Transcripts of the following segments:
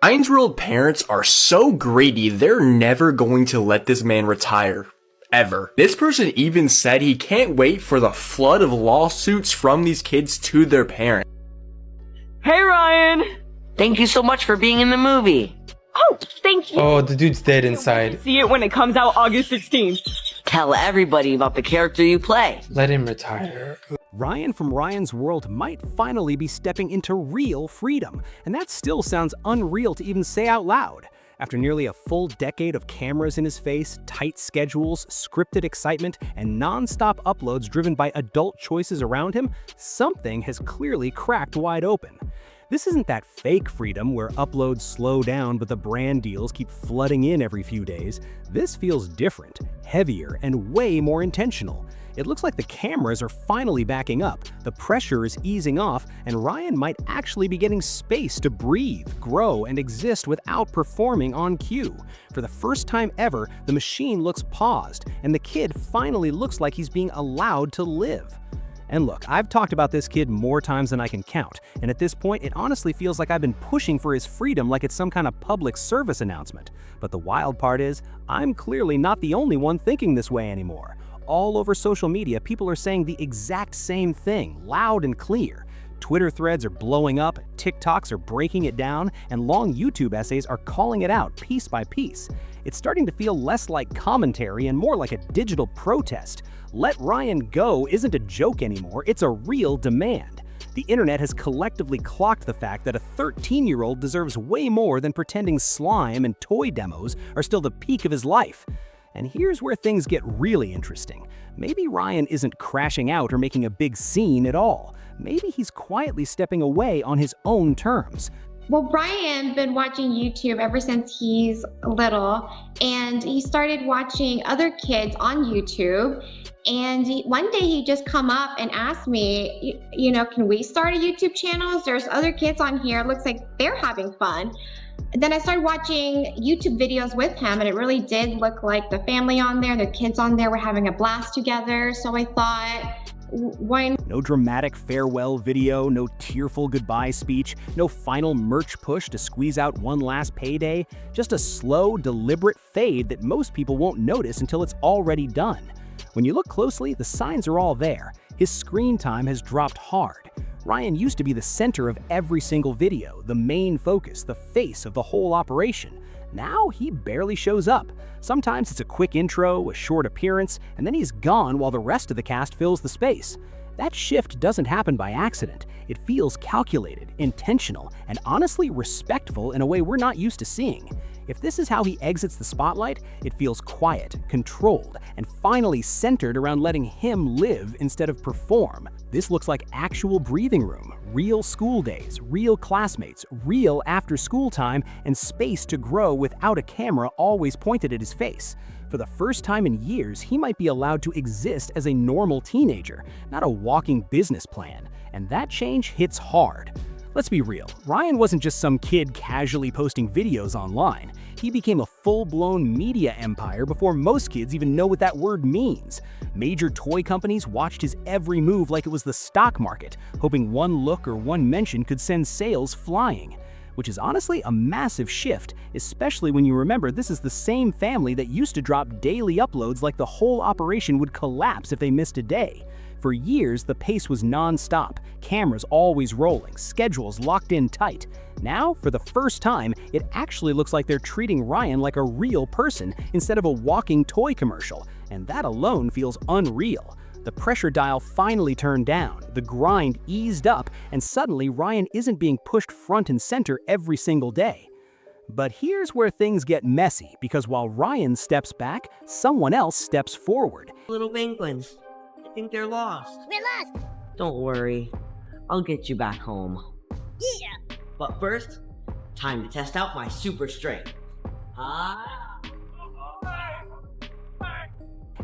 9-year-old parents are so greedy, they're never going to let this man retire. Ever. This person even said he can't wait for the flood of lawsuits from these kids to their parents. Hey Ryan! Thank you so much for being in the movie. Oh, thank you! Oh, the dude's dead inside. See it when it comes out August 16th. Tell everybody about the character you play. Let him retire. Ryan from Ryan's World might finally be stepping into real freedom, and that still sounds unreal to even say out loud. After nearly a full decade of cameras in his face, tight schedules, scripted excitement, and non-stop uploads driven by adult choices around him, something has clearly cracked wide open. This isn't that fake freedom where uploads slow down but the brand deals keep flooding in every few days. This feels different, heavier, and way more intentional. It looks like the cameras are finally backing up, the pressure is easing off, and Ryan might actually be getting space to breathe, grow, and exist without performing on cue. For the first time ever, the machine looks paused, and the kid finally looks like he's being allowed to live. And look, I've talked about this kid more times than I can count, and at this point, it honestly feels like I've been pushing for his freedom like it's some kind of public service announcement. But the wild part is, I'm clearly not the only one thinking this way anymore. All over social media, people are saying the exact same thing, loud and clear. Twitter threads are blowing up, TikToks are breaking it down, and long YouTube essays are calling it out piece by piece. It's starting to feel less like commentary and more like a digital protest. Let Ryan go isn't a joke anymore, it's a real demand. The internet has collectively clocked the fact that a 13-year-old deserves way more than pretending slime and toy demos are still the peak of his life. And here's where things get really interesting. Maybe Ryan isn't crashing out or making a big scene at all. Maybe he's quietly stepping away on his own terms. Well, Brian been watching YouTube ever since he's little, and he started watching other kids on YouTube. And one day he just come up and asked me, can we start a YouTube channel? There's other kids on here. It looks like they're having fun. And then I started watching YouTube videos with him, and it really did look like the family on there, the kids on there were having a blast together. So I thought, why? No dramatic farewell video, no tearful goodbye speech, no final merch push to squeeze out one last payday, just a slow, deliberate fade that most people won't notice until it's already done. When you look closely, the signs are all there. His screen time has dropped hard. Ryan used to be the center of every single video, the main focus, the face of the whole operation. Now he barely shows up. Sometimes it's a quick intro, a short appearance, and then he's gone while the rest of the cast fills the space. That shift doesn't happen by accident. It feels calculated, intentional, and honestly respectful in a way we're not used to seeing. If this is how he exits the spotlight, it feels quiet, controlled, and finally centered around letting him live instead of perform. This looks like actual breathing room, real school days, real classmates, real after-school time, and space to grow without a camera always pointed at his face. For the first time in years, he might be allowed to exist as a normal teenager, not a walking business plan. And that change hits hard. Let's be real, Ryan wasn't just some kid casually posting videos online. He became a full-blown media empire before most kids even know what that word means. Major toy companies watched his every move like it was the stock market, hoping one look or one mention could send sales flying. Which is honestly a massive shift, especially when you remember this is the same family that used to drop daily uploads like the whole operation would collapse if they missed a day. For years, the pace was non-stop, cameras always rolling, schedules locked in tight. Now, for the first time, it actually looks like they're treating Ryan like a real person instead of a walking toy commercial, and that alone feels unreal. The pressure dial finally turned down, the grind eased up, and suddenly Ryan isn't being pushed front and center every single day. But here's where things get messy, because while Ryan steps back, someone else steps forward. Little penguins. I think they're lost. We're lost! Don't worry. I'll get you back home. Yeah! But first, time to test out my super strength.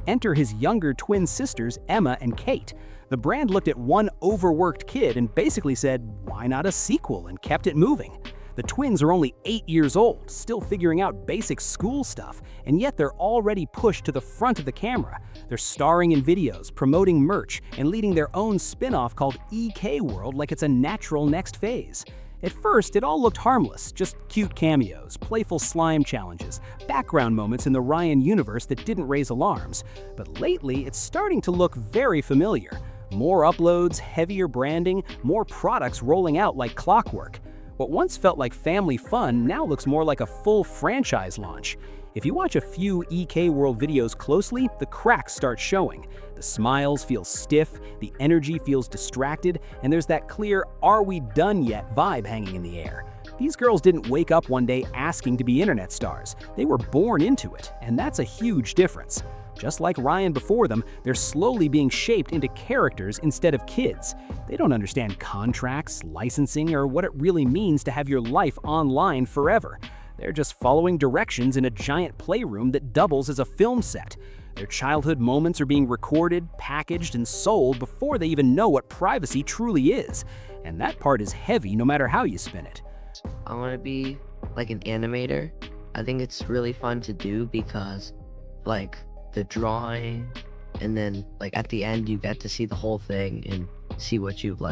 Enter his younger twin sisters, Emma and Kate. The brand looked at one overworked kid and basically said, why not a sequel, and kept it moving. The twins are only 8 years old, still figuring out basic school stuff, and yet they're already pushed to the front of the camera. They're starring in videos, promoting merch, and leading their own spin-off called EK World like it's a natural next phase. At first, it all looked harmless, just cute cameos, playful slime challenges, background moments in the Ryan universe that didn't raise alarms. But lately, it's starting to look very familiar. More uploads, heavier branding, more products rolling out like clockwork. What once felt like family fun now looks more like a full franchise launch. If you watch a few EK World videos closely, the cracks start showing. The smiles feel stiff, the energy feels distracted, and there's that clear "are we done yet" vibe hanging in the air. These girls didn't wake up one day asking to be internet stars. They were born into it, and that's a huge difference. Just like Ryan before them, they're slowly being shaped into characters instead of kids. They don't understand contracts, licensing, or what it really means to have your life online forever. They're just following directions in a giant playroom that doubles as a film set. Their childhood moments are being recorded, packaged, and sold before they even know what privacy truly is. And that part is heavy no matter how you spin it. I want to be like an animator. I think it's really fun to do because like the drawing and then like at the end you get to see the whole thing and see what you've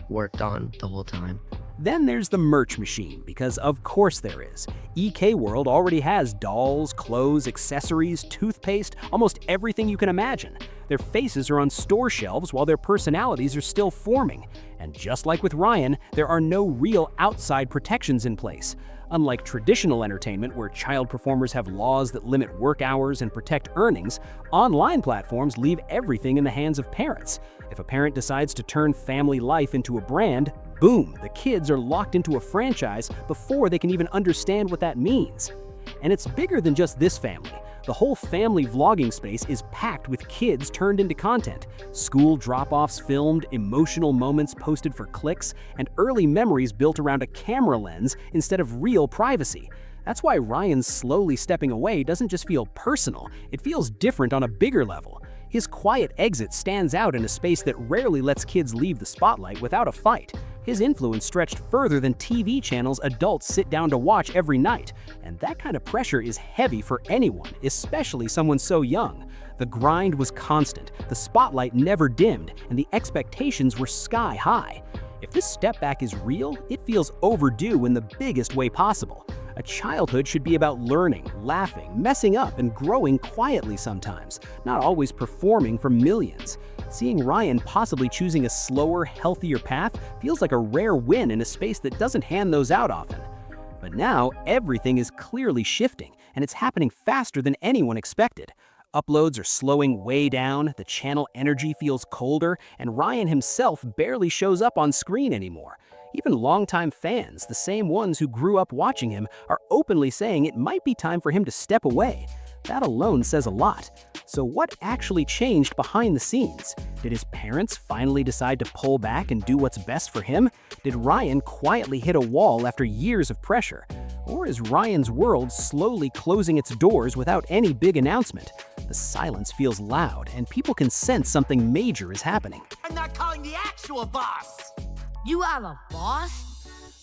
worked on the whole time. Then there's the merch machine, because of course there is. EK World already has dolls, clothes, accessories, toothpaste, almost everything you can imagine. Their faces are on store shelves while their personalities are still forming. And just like with Ryan, there are no real outside protections in place. Unlike traditional entertainment where child performers have laws that limit work hours and protect earnings, online platforms leave everything in the hands of parents. If a parent decides to turn family life into a brand, boom, the kids are locked into a franchise before they can even understand what that means. And it's bigger than just this family. The whole family vlogging space is packed with kids turned into content. School drop-offs filmed, emotional moments posted for clicks, and early memories built around a camera lens instead of real privacy. That's why Ryan's slowly stepping away doesn't just feel personal, it feels different on a bigger level. His quiet exit stands out in a space that rarely lets kids leave the spotlight without a fight. His influence stretched further than TV channels adults sit down to watch every night, and that kind of pressure is heavy for anyone, especially someone so young. The grind was constant, the spotlight never dimmed, and the expectations were sky high. If this step back is real, it feels overdue in the biggest way possible. A childhood should be about learning, laughing, messing up, and growing quietly sometimes, not always performing for millions. Seeing Ryan possibly choosing a slower, healthier path feels like a rare win in a space that doesn't hand those out often. But now, everything is clearly shifting, and it's happening faster than anyone expected. Uploads are slowing way down, the channel energy feels colder, and Ryan himself barely shows up on screen anymore. Even longtime fans, the same ones who grew up watching him, are openly saying it might be time for him to step away. That alone says a lot. So what actually changed behind the scenes? Did his parents finally decide to pull back and do what's best for him? Did Ryan quietly hit a wall after years of pressure? Or is Ryan's world slowly closing its doors without any big announcement? The silence feels loud, and people can sense something major is happening. I'm not calling the actual boss! You have a boss?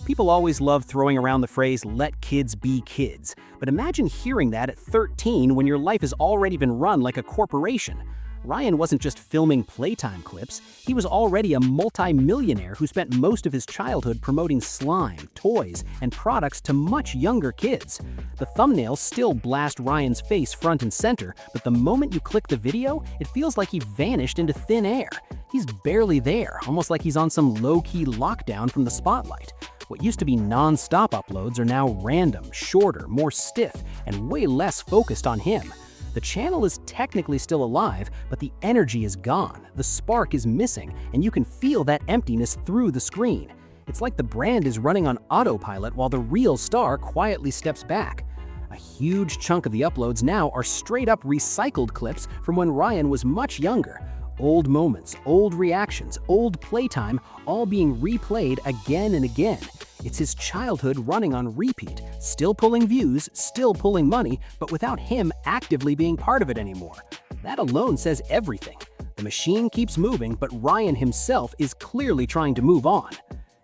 People always love throwing around the phrase, "let kids be kids." But imagine hearing that at 13 when your life has already been run like a corporation. Ryan wasn't just filming playtime clips, he was already a multi-millionaire who spent most of his childhood promoting slime, toys, and products to much younger kids. The thumbnails still blast Ryan's face front and center, but the moment you click the video, it feels like he vanished into thin air. He's barely there, almost like he's on some low-key lockdown from the spotlight. What used to be non-stop uploads are now random, shorter, more stiff, and way less focused on him. The channel is technically still alive, but the energy is gone, the spark is missing, and you can feel that emptiness through the screen. It's like the brand is running on autopilot while the real star quietly steps back. A huge chunk of the uploads now are straight-up recycled clips from when Ryan was much younger. Old moments, old reactions, old playtime, all being replayed again and again. It's his childhood running on repeat, still pulling views, still pulling money, but without him actively being part of it anymore. That alone says everything. The machine keeps moving, but Ryan himself is clearly trying to move on.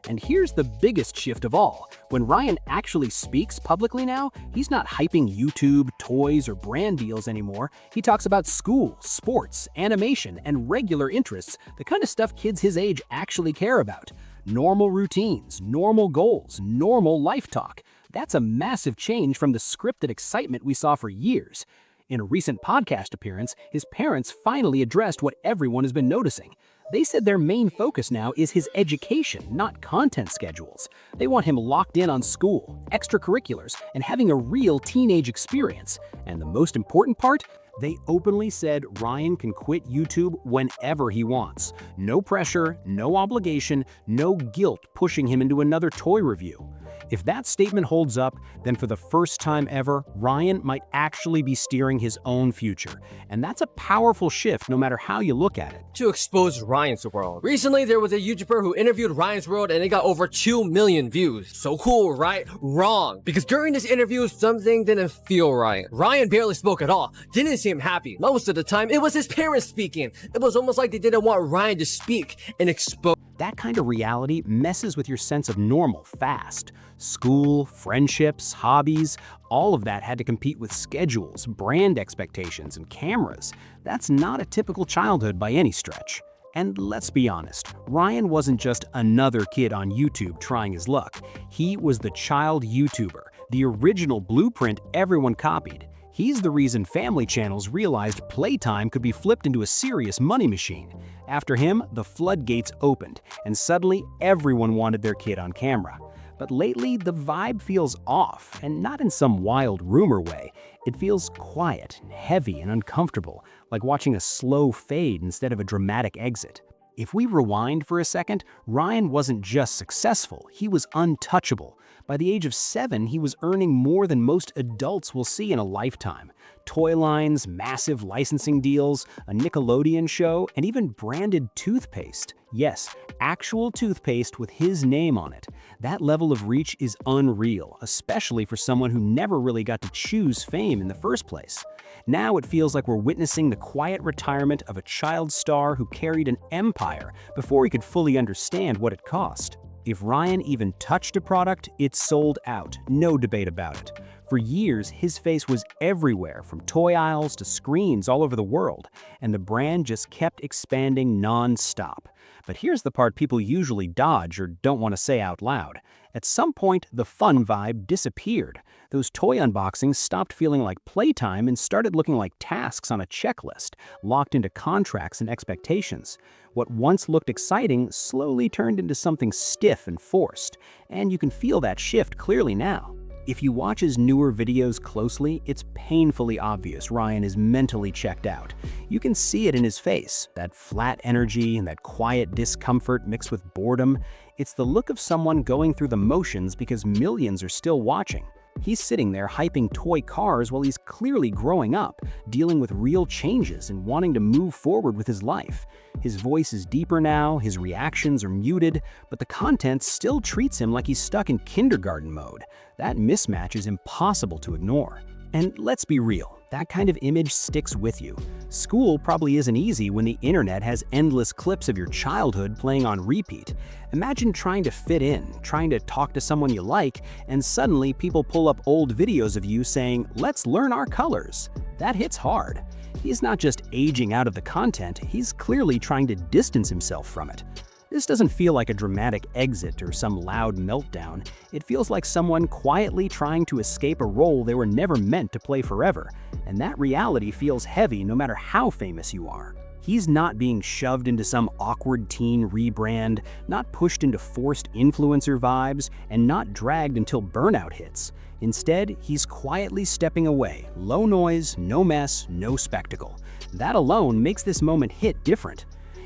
And here's the biggest shift of all. When Ryan actually speaks publicly now, he's not hyping YouTube, toys, or brand deals anymore. He talks about school, sports, animation, and regular interests, the kind of stuff kids his age actually care about. Normal routines, normal goals, normal life talk. That's a massive change from the scripted excitement we saw for years. In a recent podcast appearance, his parents finally addressed what everyone has been noticing. They said their main focus now is his education, not content schedules. They want him locked in on school, extracurriculars, and having a real teenage experience. And the most important part? They openly said Ryan can quit YouTube whenever he wants. No pressure, no obligation, no guilt pushing him into another toy review. If that statement holds up, then for the first time ever, Ryan might actually be steering his own future. And that's a powerful shift no matter how you look at it. To expose Ryan's World. Recently, there was a YouTuber who interviewed Ryan's World and it got over 2 million views. So cool, right? Wrong. Because during this interview, something didn't feel right. Ryan barely spoke at all. Didn't seem happy. Most of the time, it was his parents speaking. It was almost like they didn't want Ryan to speak and expose. That kind of reality messes with your sense of normal fast. School, friendships, hobbies, all of that had to compete with schedules, brand expectations, and cameras. That's not a typical childhood by any stretch. And let's be honest, Ryan wasn't just another kid on YouTube trying his luck. He was the child YouTuber, the original blueprint everyone copied. He's the reason family channels realized playtime could be flipped into a serious money machine. After him, the floodgates opened, and suddenly everyone wanted their kid on camera. But lately, the vibe feels off, and not in some wild rumor way. It feels quiet, heavy, and uncomfortable, like watching a slow fade instead of a dramatic exit. If we rewind for a second, Ryan wasn't just successful, he was untouchable. By the age of 7, he was earning more than most adults will see in a lifetime. Toy lines, massive licensing deals, a Nickelodeon show, and even branded toothpaste. Yes, actual toothpaste with his name on it. That level of reach is unreal, especially for someone who never really got to choose fame in the first place. Now it feels like we're witnessing the quiet retirement of a child star who carried an empire before he could fully understand what it cost. If Ryan even touched a product, it sold out, no debate about it. For years, his face was everywhere, from toy aisles to screens all over the world, and the brand just kept expanding non-stop. But here's the part people usually dodge or don't want to say out loud. At some point, the fun vibe disappeared. Those toy unboxings stopped feeling like playtime and started looking like tasks on a checklist, locked into contracts and expectations. What once looked exciting slowly turned into something stiff and forced, and you can feel that shift clearly now. If you watch his newer videos closely, it's painfully obvious Ryan is mentally checked out. You can see it in his face, that flat energy and that quiet discomfort mixed with boredom. It's the look of someone going through the motions because millions are still watching. He's sitting there hyping toy cars while he's clearly growing up, dealing with real changes and wanting to move forward with his life. His voice is deeper now, his reactions are muted, but the content still treats him like he's stuck in kindergarten mode. That mismatch is impossible to ignore. And let's be real, that kind of image sticks with you. School probably isn't easy when the internet has endless clips of your childhood playing on repeat. Imagine trying to fit in, trying to talk to someone you like, and suddenly people pull up old videos of you saying, "Let's learn our colors." That hits hard. He's not just aging out of the content, he's clearly trying to distance himself from it. This doesn't feel like a dramatic exit or some loud meltdown. It feels like someone quietly trying to escape a role they were never meant to play forever. And that reality feels heavy no matter how famous you are. He's not being shoved into some awkward teen rebrand, not pushed into forced influencer vibes, and not dragged until burnout hits. Instead, he's quietly stepping away. Low noise, no mess, no spectacle. That alone makes this moment hit different.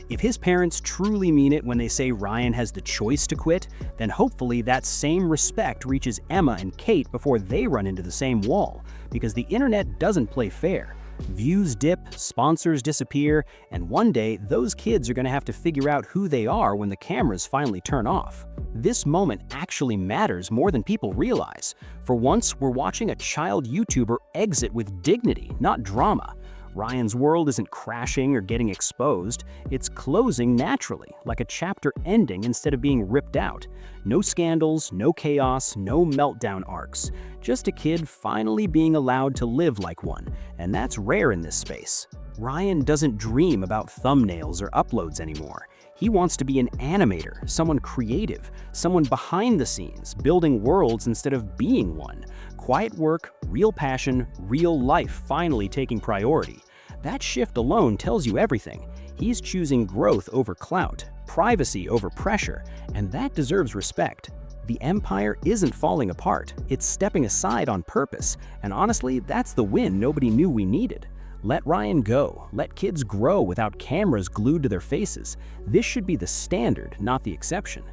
If his parents truly mean it when they say Ryan has the choice to quit, then hopefully that same respect reaches Emma and Kate before they run into the same wall, because the internet doesn't play fair. Views dip, sponsors disappear, and one day those kids are going to have to figure out who they are when the cameras finally turn off. This moment actually matters more than people realize. For once, we're watching a child YouTuber exit with dignity, not drama. Ryan's world isn't crashing or getting exposed, it's closing naturally, like a chapter ending instead of being ripped out. No scandals, no chaos, no meltdown arcs. Just a kid finally being allowed to live like one, and that's rare in this space. Ryan doesn't dream about thumbnails or uploads anymore. He wants to be an animator, someone creative, someone behind the scenes, building worlds instead of being one. Quiet work, real passion, real life finally taking priority. That shift alone tells you everything. He's choosing growth over clout, privacy over pressure, and that deserves respect. The empire isn't falling apart, it's stepping aside on purpose, and honestly, that's the win nobody knew we needed. Let Ryan go. Let kids grow without cameras glued to their faces. This should be the standard, not the exception.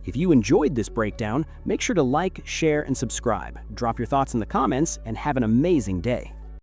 If you enjoyed this breakdown, make sure to like, share, and subscribe. Drop your thoughts in the comments, and have an amazing day.